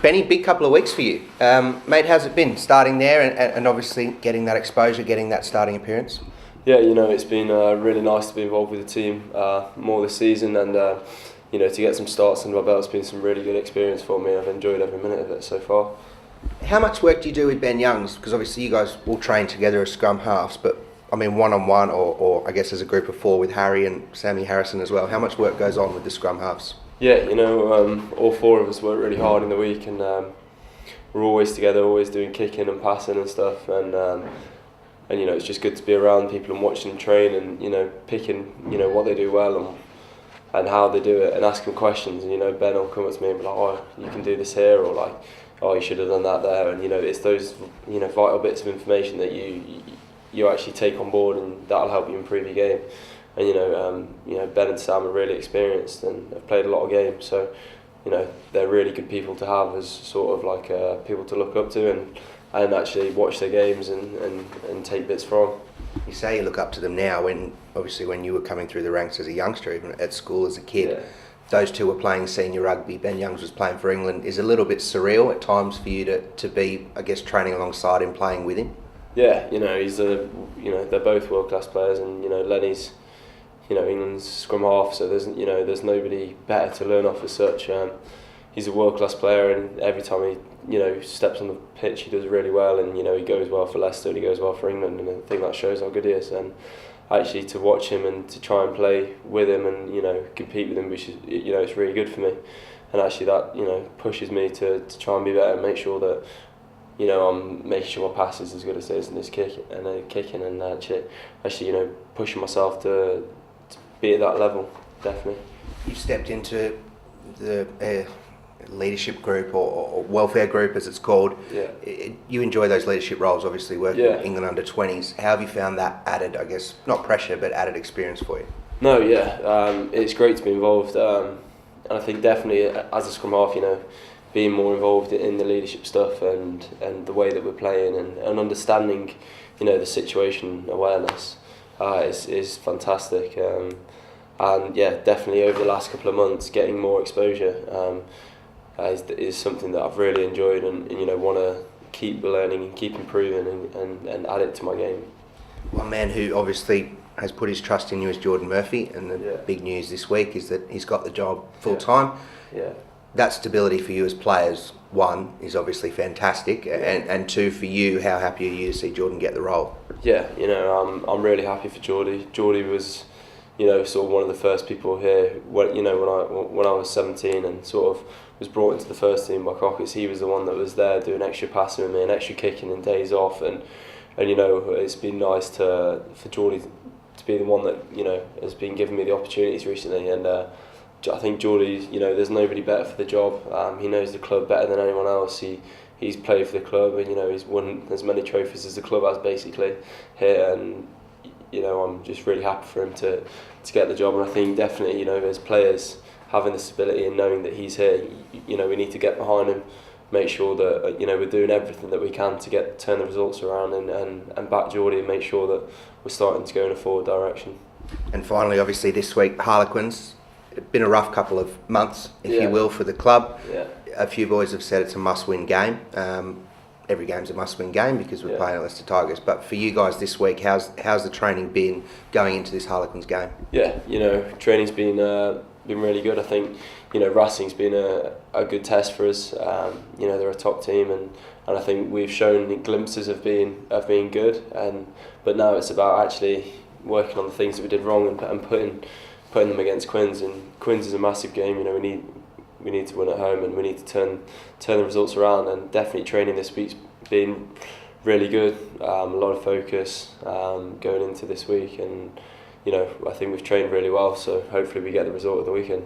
Benny, big couple of weeks for you. Mate, how's it been starting there and obviously getting that exposure, getting that starting appearance? Yeah, it's been really nice to be involved with the team more this season, and to get some starts under my belt has been some really good experience for me. I've enjoyed every minute of it so far. How much work do you do with Ben Youngs? Because obviously you guys will train together as scrum halves, but I mean one-on-one or I guess as a group of four with Harry and Sammy Harrison as well. How much work goes on with the scrum halves? Yeah, all four of us work really hard in the week, and we're always together, always doing kicking and passing and stuff, and it's just good to be around people and watching them train, and picking what they do well and how they do it, and asking questions. And Ben will come up to me and be like, "Oh, you can do this here," or like, "Oh, you should have done that there." And it's those vital bits of information that you actually take on board, and that'll help you improve your game. And Ben and Sam are really experienced and have played a lot of games, so they're really good people to have as sort of like people to look up to and actually watch their games and take bits from. You say you look up to them now, when you were coming through the ranks as a youngster, even at school as a kid. Yeah. Those two were playing senior rugby. Ben Youngs was playing for England. Is it a little bit surreal at times for you to be, I guess, training alongside him, playing with him? Yeah, he's they're both world class players, and Lenny's England's scrum half, so there's nobody better to learn off as such. He's a world class player, and every time he steps on the pitch, he does really well, and he goes well for Leicester and he goes well for England, and I think that shows how good he is. And actually to watch him and to try and play with him and compete with him, which is it's really good for me, and actually that pushes me to try and be better and make sure that I'm making sure my pass is as good as it is in this kicking and actually pushing myself to be at that level, definitely. You stepped into the leadership group or welfare group as it's called. Yeah. You enjoy those leadership roles, obviously working with England under 20s. How have you found that added, I guess, not pressure, but added experience for you? No, it's great to be involved, and I think definitely as a scrum half, being more involved in the leadership stuff and the way that we're playing and understanding, the situation awareness is fantastic. And yeah, definitely over the last couple of months, getting more exposure is something that I've really enjoyed, and want to keep learning and keep improving and add it to my game. One man who obviously has put his trust in you is Jordan Murphy, and the big news this week is that he's got the job full time. Yeah. That stability for you as players, one, is obviously fantastic, and two, for you, how happy are you to see Jordan get the role? Yeah, I'm really happy for Geordie. Geordie was, sort of one of the first people here when I was 17 and sort of was brought into the first team by Crockett's. He was the one that was there doing extra passing with me and extra kicking and days off, and it's been nice for Geordie to be the one that has been giving me the opportunities recently, and I think Geordie, there's nobody better for the job. He knows the club better than anyone else. He's played for the club, and he's won as many trophies as the club has basically here, and I'm just really happy for him to get the job. And I think definitely as players having the stability and knowing that he's here, we need to get behind him, make sure that we're doing everything that we can to turn the results around and back Geordie and make sure that we're starting to go in a forward direction. And finally, obviously this week, Harlequins. It's been a rough couple of months, if you will, for the club. Yeah. A few boys have said it's a must-win game. Every game's a must-win game because we're playing at Leicester Tigers. But for you guys this week, how's the training been going into this Harlequins game? Yeah, training's been really good. I think Racing's been a good test for us. They're a top team, and I think we've shown glimpses of being good. But now it's about actually working on the things that we did wrong and putting them against Quins, and Quins is a massive game. We need to win at home, and we need to turn the results around. And definitely training this week's been really good. A lot of focus going into this week, and I think we've trained really well. So hopefully we get the result of the weekend.